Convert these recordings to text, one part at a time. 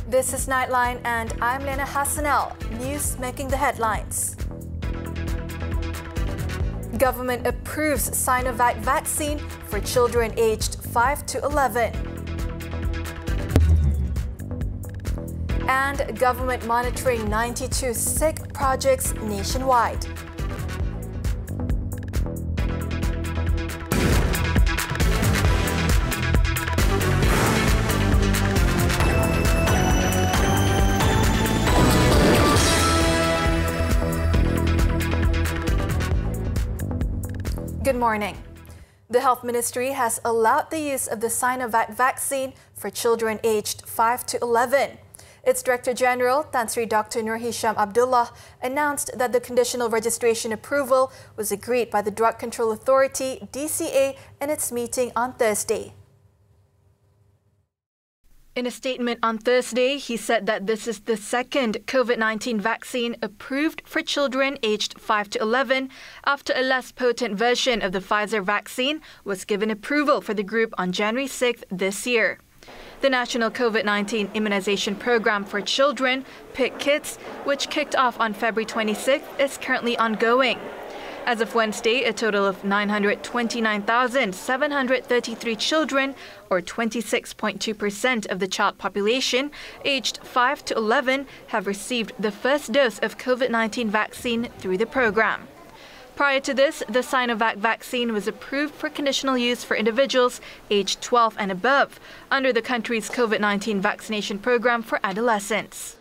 This is Nightline and I'm Liyana Hassanel. News making the headlines. Government approves Sinovac vaccine for children aged 5 to 11. And government monitoring 92 sick projects nationwide. Good morning. The Health Ministry has allowed the use of the Sinovac vaccine for children aged 5 to 11. Its Director General, Tan Sri Dr. Nur Hisham Abdullah, announced that the conditional registration approval was agreed by the Drug Control Authority, DCA, in its meeting on Thursday. In a statement on Thursday, he said that this is the second COVID-19 vaccine approved for children aged 5 to 11 after a less potent version of the Pfizer vaccine was given approval for the group on January 6th this year. The National COVID-19 Immunization Program for Children, PIC Kids, which kicked off on February 26th, is currently ongoing. As of Wednesday, a total of 929,733 children, or 26.2% of the child population, aged 5 to 11, have received the first dose of COVID-19 vaccine through the program. Prior to this, the Sinovac vaccine was approved for conditional use for individuals aged 12 and above under the country's COVID-19 vaccination program for adolescents.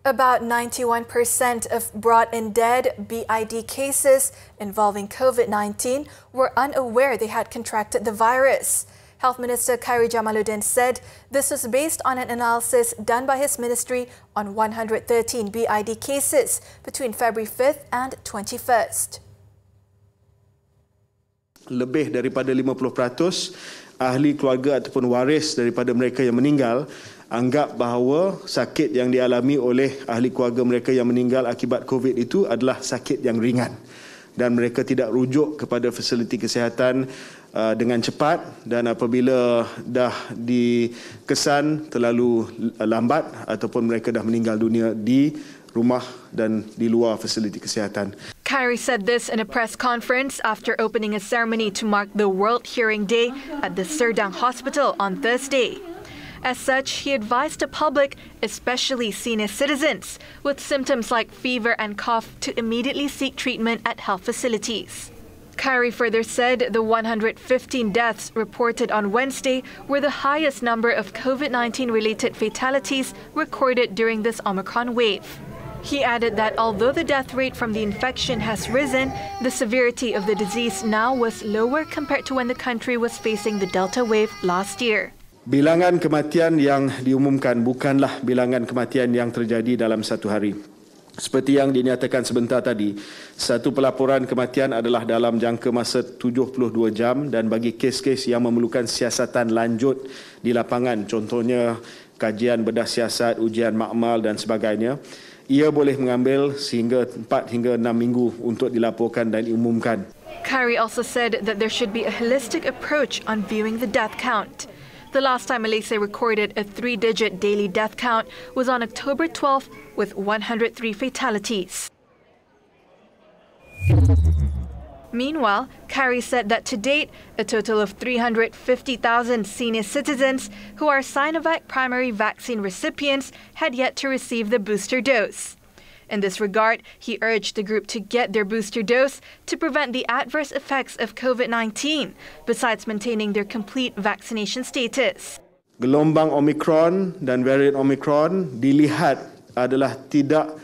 About 91% of brought-in dead BID cases involving COVID-19 were unaware they had contracted the virus. Health Minister Khairi Jamaluddin said this was based on an analysis done by his ministry on 113 BID cases between February 5th and 21st. Lebih daripada 50% ahli keluarga ataupun waris daripada mereka yang meninggal anggap bahawa sakit yang dialami oleh ahli keluarga mereka yang meninggal akibat COVID itu adalah sakit yang ringan dan mereka tidak rujuk kepada fasiliti kesihatan dengan cepat dan apabila dah dikesan terlalu lambat ataupun mereka dah meninggal dunia di rumah dan di luar fasiliti kesihatan. Khairi said this in a press conference after opening a ceremony to mark the World Hearing Day at the Serdang Hospital on Thursday. As such, he advised the public, especially senior citizens, with symptoms like fever and cough to immediately seek treatment at health facilities. Khairi further said the 115 deaths reported on Wednesday were the highest number of COVID-19 related fatalities recorded during this Omicron wave. He added that although the death rate from the infection has risen, the severity of the disease now was lower compared to when the country was facing the Delta wave last year. Bilangan kematian yang diumumkan bukanlah bilangan kematian yang terjadi dalam satu hari. Seperti yang dinyatakan sebentar tadi, satu pelaporan kematian adalah dalam jangka masa 72 jam dan bagi kes-kes yang memerlukan siasatan lanjut di lapangan, contohnya kajian bedah siasat, ujian makmal dan sebagainya, ia boleh mengambil sehingga 4 hingga 6 minggu untuk dilaporkan dan diumumkan. Khairi also said that there should be a holistic approach on viewing the death count. The last time Malaysia recorded a 3-digit daily death count was on October 12th with 103 fatalities. Meanwhile, Khairi said that to date, a total of 350,000 senior citizens who are Sinovac primary vaccine recipients had yet to receive the booster dose. In this regard, he urged the group to get their booster dose to prevent the adverse effects of COVID-19, besides maintaining their complete vaccination status. Gelombang Omicron dan varian Omicron dilihat adalah tidak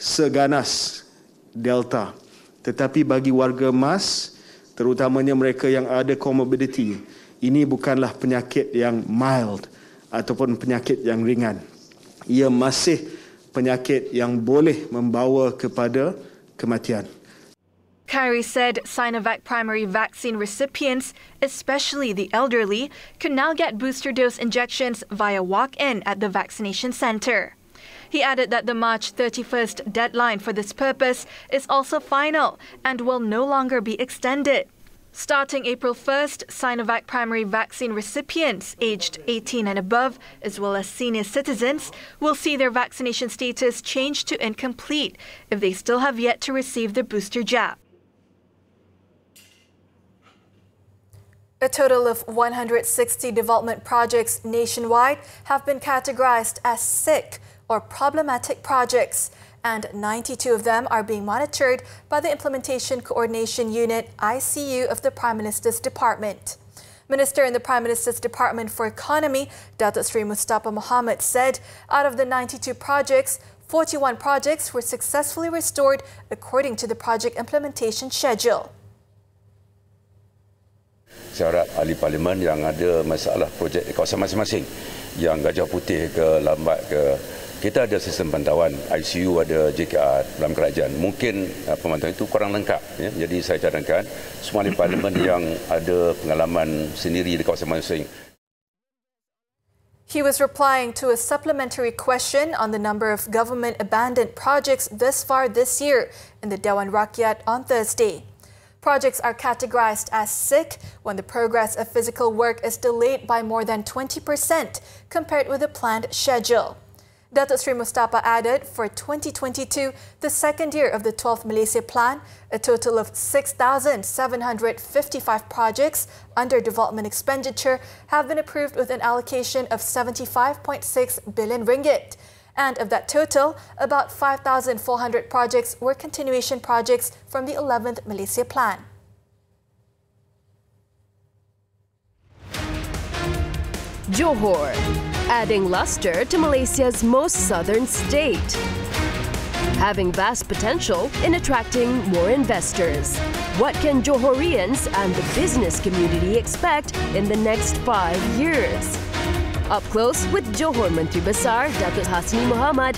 seganas Delta. Tetapi bagi warga emas, terutamanya mereka yang ada comorbidity, ini bukanlah penyakit yang mild ataupun penyakit yang ringan. Ia masih penyakit yang boleh membawa kepada kematian. Khairi said Sinovac primary vaccine recipients, especially the elderly, can now get booster dose injections via walk-in at the vaccination center. He added that the March 31st deadline for this purpose is also final and will no longer be extended. Starting April 1st, Sinovac primary vaccine recipients aged 18 and above, as well as senior citizens, will see their vaccination status changed to incomplete if they still have yet to receive the booster jab. A total of 160 development projects nationwide have been categorized as sick or problematic projects, and 92 of them are being monitored by the Implementation Coordination Unit ICU of the Prime Minister's Department. Minister in the Prime Minister's Department for Economy, Datuk Sri Mustafa Mohamad, said out of the 92 projects, 41 projects were successfully restored according to the project implementation schedule. Saya harap ahli parlimen yang ada masalah projek di kawasan masing-masing, yang Gajah Putih ke, lambat ke, kita ada sistem pantauan, ICU ada JKR dalam kerajaan. Mungkin pemantauan itu kurang lengkap. Ya. Jadi saya cadangkan semua ahli parlimen yang ada pengalaman sendiri di kawasan masing-masing. He was replying to a supplementary question on the number of government-abandoned projects thus far this year in the Dewan Rakyat on Thursday. Projects are categorized as sick when the progress of physical work is delayed by more than 20% compared with the planned schedule. Datuk Sri Mustafa added, for 2022, the second year of the 12th Malaysia Plan, a total of 6,755 projects under development expenditure have been approved with an allocation of 75.6 billion ringgit. And of that total, about 5,400 projects were continuation projects from the 11th Malaysia Plan. Johor, adding luster to Malaysia's most southern state, having vast potential in attracting more investors. What can Johorians and the business community expect in the next 5 years? Up close with Johor Menteri Besar Datuk Hassanel Mohamad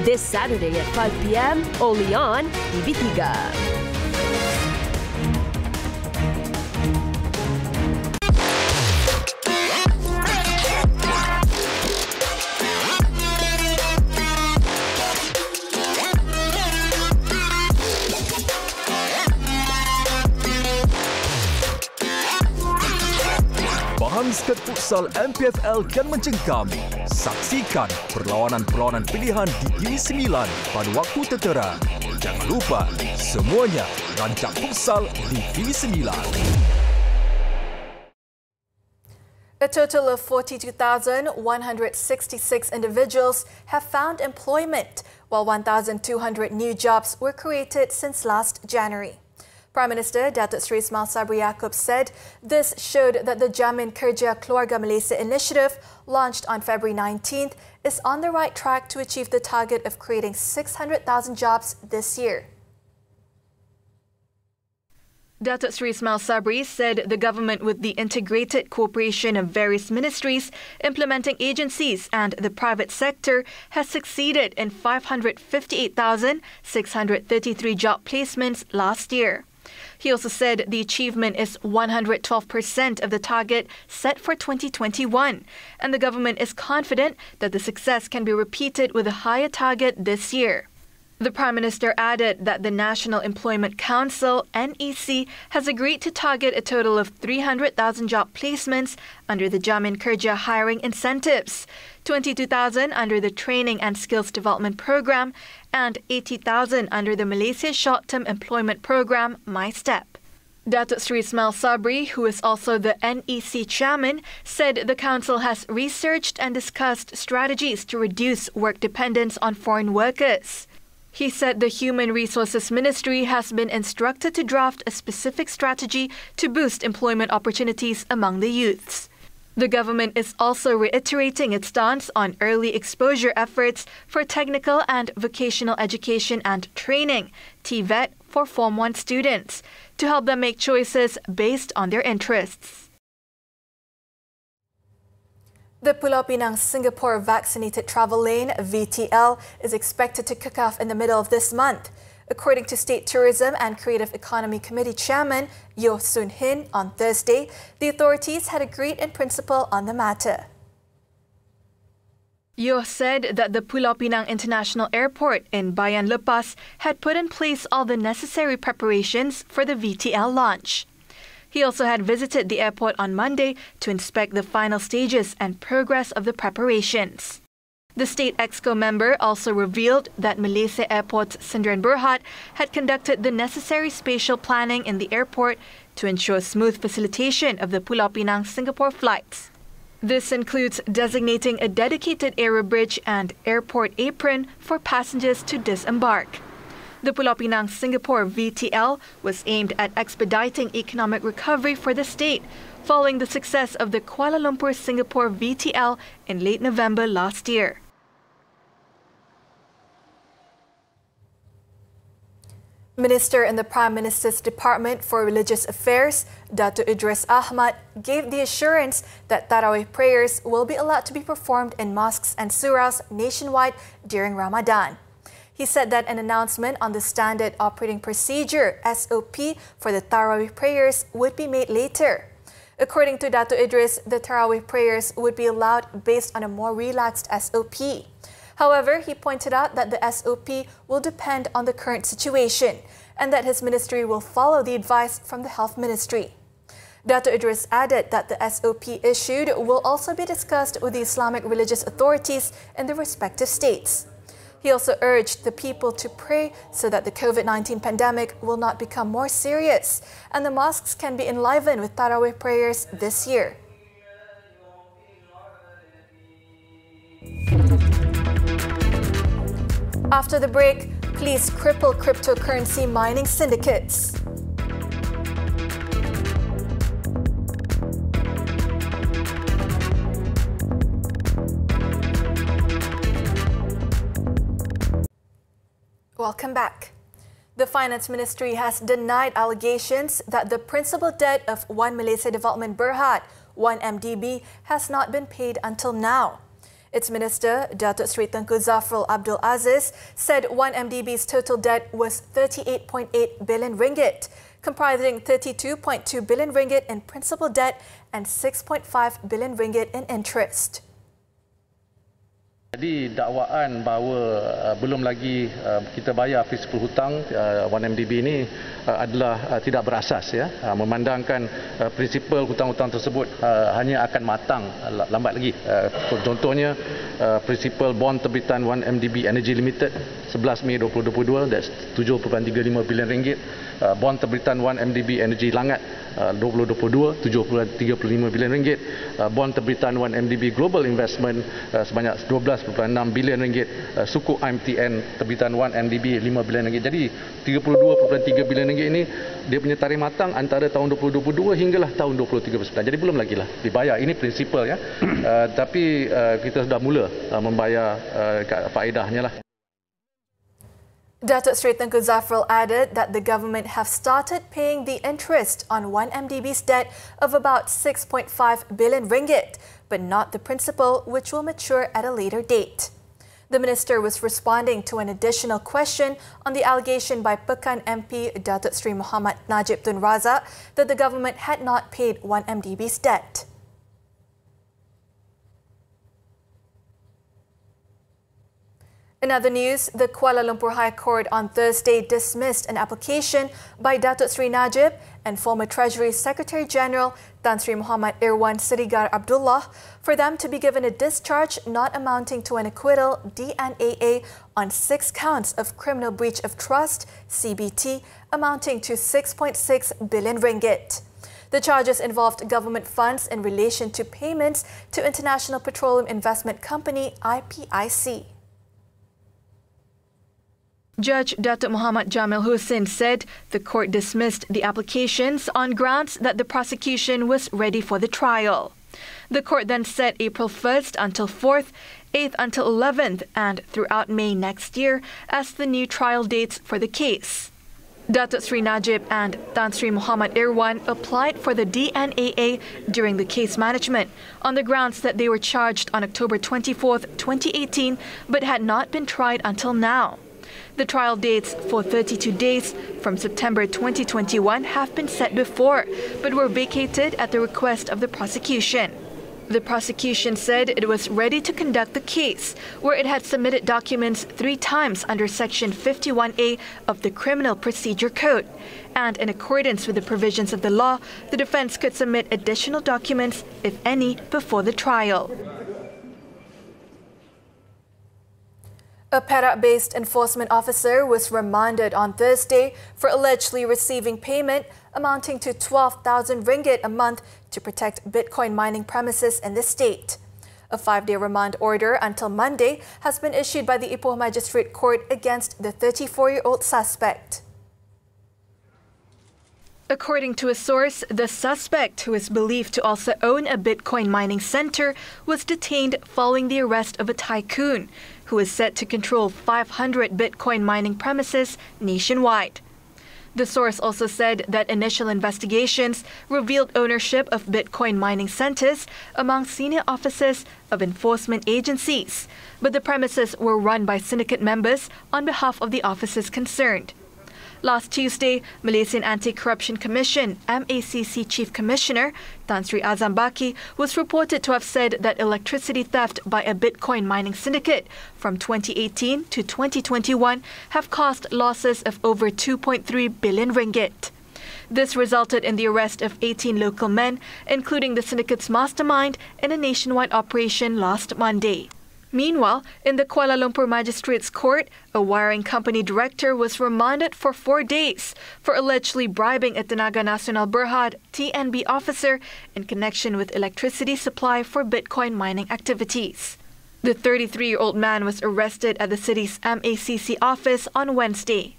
this Saturday at 5 p.m. only on TV3. Bahan sket futsal MPFL kian mencengkam. Saksikan perlawanan-perlawanan pilihan di TV9 pada waktu tertera. Jangan lupa, semuanya rancak futsal di TV9. A total of 42,166 individuals have found employment, while 1,200 new jobs were created since last January. Prime Minister Datuk Sri Ismail Sabri Yaakob said this showed that the Jamin Kerja Keluarga Malaysia initiative, launched on February 19th, is on the right track to achieve the target of creating 600,000 jobs this year. Datuk Sri Ismail Sabri said the government, with the integrated cooperation of various ministries, implementing agencies and the private sector, has succeeded in 558,633 job placements last year. He also said the achievement is 112% of the target set for 2021, and the government is confident that the success can be repeated with a higher target this year. The Prime Minister added that the National Employment Council, NEC, has agreed to target a total of 300,000 job placements under the Jamin Kerja hiring incentives, 22,000 under the Training and Skills Development Program, and 80,000 under the Malaysia Short-Term Employment Program, MyStep. Datuk Sri Ismail Sabri, who is also the NEC chairman, said the council has researched and discussed strategies to reduce work dependence on foreign workers. He said the Human Resources Ministry has been instructed to draft a specific strategy to boost employment opportunities among the youths. The government is also reiterating its stance on early exposure efforts for technical and vocational education and training, TVET, for Form 1 students, to help them make choices based on their interests. The Pulau Pinang Singapore Vaccinated Travel Lane, VTL, is expected to kick off in the middle of this month. According to State Tourism and Creative Economy Committee Chairman Yeo Soon Hin on Thursday, the authorities had agreed in principle on the matter. Yeo said that the Pulau Pinang International Airport in Bayan Lepas had put in place all the necessary preparations for the VTL launch. He also had visited the airport on Monday to inspect the final stages and progress of the preparations. The State Exco member also revealed that Malaysia Airport's Sdn Bhd had conducted the necessary spatial planning in the airport to ensure smooth facilitation of the Pulau Pinang Singapore flights. This includes designating a dedicated aerobridge and airport apron for passengers to disembark. The Pulau Pinang Singapore VTL was aimed at expediting economic recovery for the state, following the success of the Kuala Lumpur Singapore VTL in late November last year. Minister in the Prime Minister's Department for Religious Affairs, Datuk Idris Ahmad, gave the assurance that Tarawih prayers will be allowed to be performed in mosques and surahs nationwide during Ramadan. He said that an announcement on the Standard Operating Procedure (SOP) for the Tarawih prayers would be made later. According to Datuk Idris, the Tarawih prayers would be allowed based on a more relaxed SOP. However, he pointed out that the SOP will depend on the current situation and that his ministry will follow the advice from the Health Ministry. Datuk Idris added that the SOP issued will also be discussed with the Islamic religious authorities in the respective states. He also urged the people to pray so that the COVID-19 pandemic will not become more serious and the mosques can be enlivened with Tarawih prayers this year. After the break, police cripple cryptocurrency mining syndicates. Welcome back. The Finance Ministry has denied allegations that the principal debt of One Malaysia Development Berhad, 1MDB, has not been paid until now. Its Minister, Datuk Seri Tengku Zafrul Abdul Aziz, said 1MDB's total debt was 38.8 billion ringgit, comprising 32.2 billion ringgit in principal debt and 6.5 billion ringgit in interest. Jadi dakwaan bahawa belum lagi kita bayar prinsipal hutang 1MDB ini adalah tidak berasas, ya. Memandangkan prinsipal hutang-hutang tersebut hanya akan matang lambat lagi. Contohnya prinsipal bond terbitan 1MDB Energy Limited 11 Mei 2022, that's 7.35 bilion ringgit. Bond terbitan 1MDB Energy Langat 2022 7.35 bilion ringgit. Bond terbitan 1MDB Global Investment sebanyak 12.6 bilion ringgit. Sukuk IMTN terbitan 1MDB 5 bilion ringgit. Jadi 32.3 bilion ringgit ini dia punya tarikh matang antara tahun 2022 hinggalah tahun 2039. Jadi belum lagi lah dibayar. Ini prinsipal, ya. Tapi kita sudah mula membayar faedahnya lah. Datuk Seri Tengku Zafrul added that the government have started paying the interest on 1MDB's debt of about 6.5 billion ringgit, but not the principal, which will mature at a later date. The minister was responding to an additional question on the allegation by Pekan MP Datuk Seri Muhammad Najib Tun Razak that the government had not paid 1MDB's debt. In other news, the Kuala Lumpur High Court on Thursday dismissed an application by Datuk Seri Najib and former Treasury Secretary-General Tan Sri Muhammad Irwan Siregar Abdullah for them to be given a discharge not amounting to an acquittal DNAA on 6 counts of criminal breach of trust CBT amounting to 6.6 billion ringgit. The charges involved government funds in relation to payments to International Petroleum Investment Company IPIC. Judge Datuk Muhammad Jamil Hussain said the court dismissed the applications on grounds that the prosecution was ready for the trial. The court then set April 1st until 4th, 8th until 11th, and throughout May next year as the new trial dates for the case. Datuk Seri Najib and Tan Sri Muhammad Irwan applied for the DNAA during the case management on the grounds that they were charged on October 24th, 2018, but had not been tried until now. The trial dates for 32 days from September 2021 have been set before, but were vacated at the request of the prosecution. The prosecution said it was ready to conduct the case, where it had submitted documents 3 times under Section 51A of the Criminal Procedure Code. And in accordance with the provisions of the law, the defence could submit additional documents, if any, before the trial. A Perak-based enforcement officer was remanded on Thursday for allegedly receiving payment amounting to 12,000 ringgit a month to protect Bitcoin mining premises in the state. A 5-day remand order until Monday has been issued by the Ipoh Magistrate Court against the 34-year-old suspect. According to a source, the suspect, who is believed to also own a Bitcoin mining center, was detained following the arrest of a tycoon who is set to control 500 Bitcoin mining premises nationwide. The source also said that initial investigations revealed ownership of Bitcoin mining centers among senior officers of enforcement agencies, but the premises were run by syndicate members on behalf of the officers concerned. Last Tuesday, Malaysian Anti-Corruption Commission (MACC) Chief Commissioner Tan Sri Azam Baki was reported to have said that electricity theft by a Bitcoin mining syndicate from 2018 to 2021 have caused losses of over 2.3 billion ringgit. This resulted in the arrest of 18 local men, including the syndicate's mastermind, in a nationwide operation last Monday. Meanwhile, in the Kuala Lumpur Magistrates Court, a wiring company director was remanded for 4 days for allegedly bribing a Tenaga Nasional Berhad (TNB) officer in connection with electricity supply for Bitcoin mining activities. The 33-year-old man was arrested at the city's MACC office on Wednesday.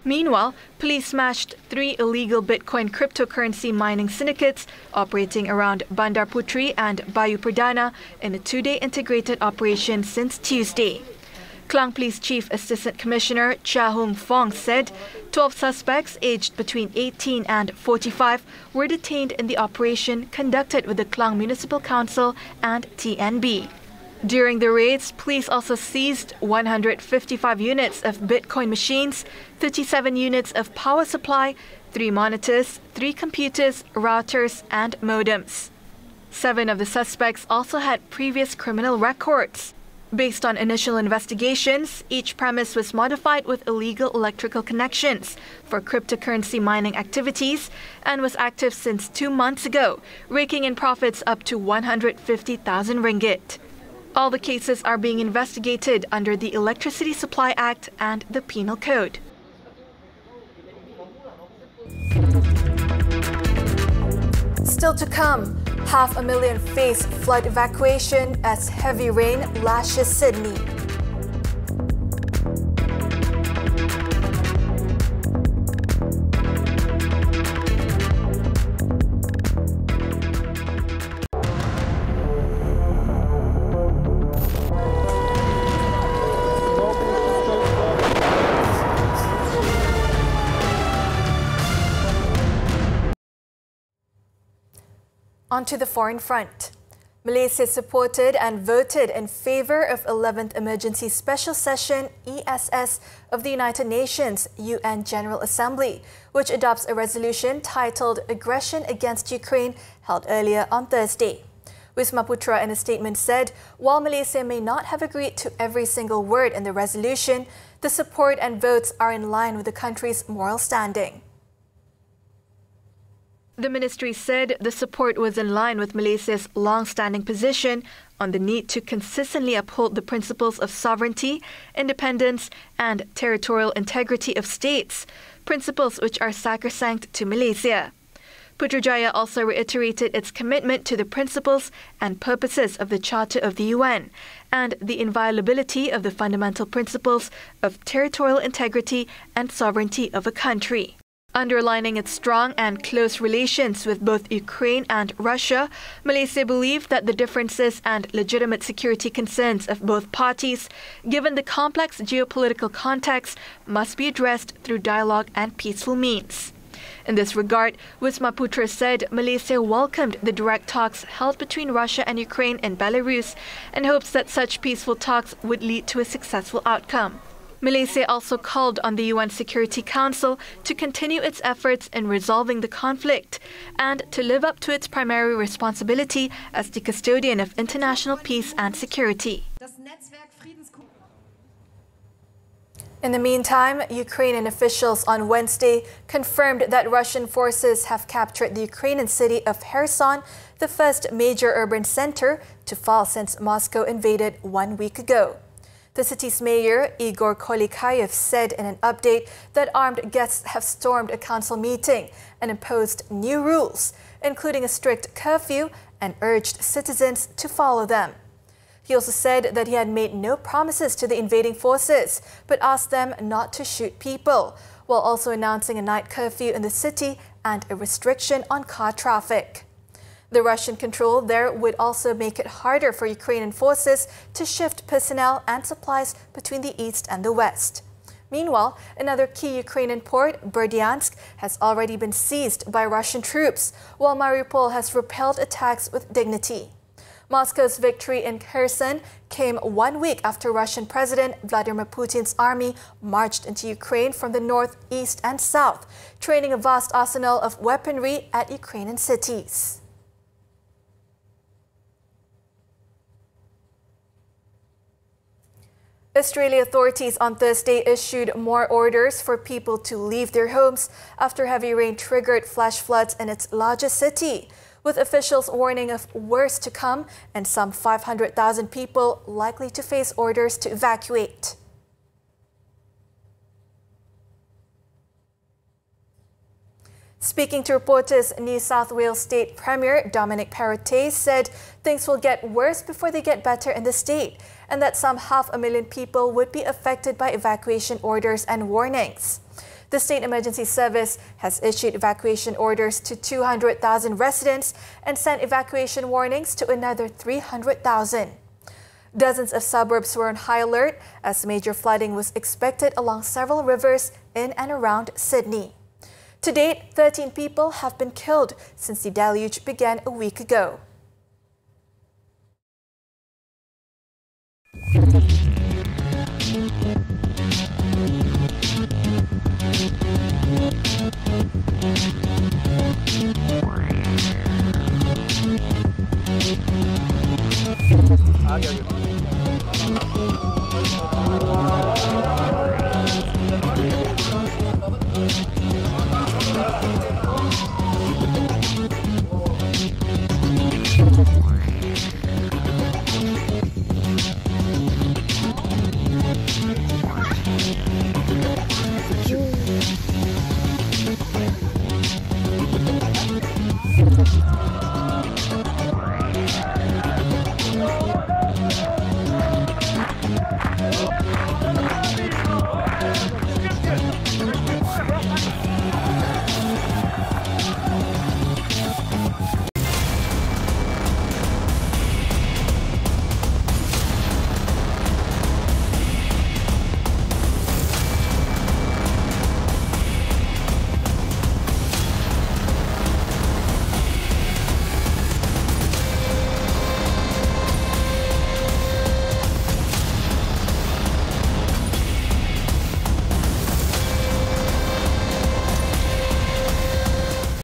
Meanwhile, police smashed 3 illegal Bitcoin cryptocurrency mining syndicates operating around Bandar Puteri and Bayu Perdana in a 2-day integrated operation since Tuesday. Klang Police Chief Assistant Commissioner Chia Hung Fong said 12 suspects aged between 18 and 45 were detained in the operation conducted with the Klang Municipal Council and TNB. During the raids, police also seized 155 units of Bitcoin machines, 37 units of power supply, 3 monitors, 3 computers, routers, and modems. 7 of the suspects also had previous criminal records. Based on initial investigations, each premise was modified with illegal electrical connections for cryptocurrency mining activities and was active since 2 months ago, raking in profits up to 150,000 ringgit. All the cases are being investigated under the Electricity Supply Act and the Penal Code. Still to come, 500,000 face flood evacuation as heavy rain lashes Sydney. Onto the foreign front. Malaysia supported and voted in favour of 11th Emergency Special Session ESS of the United Nations UN General Assembly, which adopts a resolution titled Aggression Against Ukraine, held earlier on Thursday. Wisma Putra in a statement said, while Malaysia may not have agreed to every single word in the resolution, the support and votes are in line with the country's moral standing. The ministry said the support was in line with Malaysia's long-standing position on the need to consistently uphold the principles of sovereignty, independence, and territorial integrity of states, principles which are sacrosanct to Malaysia. Putrajaya also reiterated its commitment to the principles and purposes of the Charter of the UN and the inviolability of the fundamental principles of territorial integrity and sovereignty of a country. Underlining its strong and close relations with both Ukraine and Russia, Malaysia believed that the differences and legitimate security concerns of both parties, given the complex geopolitical context, must be addressed through dialogue and peaceful means. In this regard, Wisma Putra said Malaysia welcomed the direct talks held between Russia and Ukraine in Belarus and hopes that such peaceful talks would lead to a successful outcome. Malaysia also called on the UN Security Council to continue its efforts in resolving the conflict and to live up to its primary responsibility as the custodian of international peace and security. In the meantime, Ukrainian officials on Wednesday confirmed that Russian forces have captured the Ukrainian city of Kherson, the first major urban center to fall since Moscow invaded 1 week ago. The city's mayor, Igor Kolikayev, said in an update that armed guests have stormed a council meeting and imposed new rules, including a strict curfew, and urged citizens to follow them. He also said that he had made no promises to the invading forces, but asked them not to shoot people, while also announcing a night curfew in the city and a restriction on car traffic. The Russian control there would also make it harder for Ukrainian forces to shift personnel and supplies between the east and the west. Meanwhile, another key Ukrainian port, Berdyansk, has already been seized by Russian troops, while Mariupol has repelled attacks with dignity. Moscow's victory in Kherson came 1 week after Russian President Vladimir Putin's army marched into Ukraine from the north, east and south, training a vast arsenal of weaponry at Ukrainian cities. Australia authorities on Thursday issued more orders for people to leave their homes after heavy rain triggered flash floods in its largest city, with officials warning of worse to come and some 500,000 people likely to face orders to evacuate. Speaking to reporters, New South Wales State Premier Dominic Perrottet said things will get worse before they get better in the state, and that some 500,000 people would be affected by evacuation orders and warnings. The State Emergency Service has issued evacuation orders to 200,000 residents and sent evacuation warnings to another 300,000. Dozens of suburbs were on high alert as major flooding was expected along several rivers in and around Sydney. To date, 13 people have been killed since the deluge began a week ago.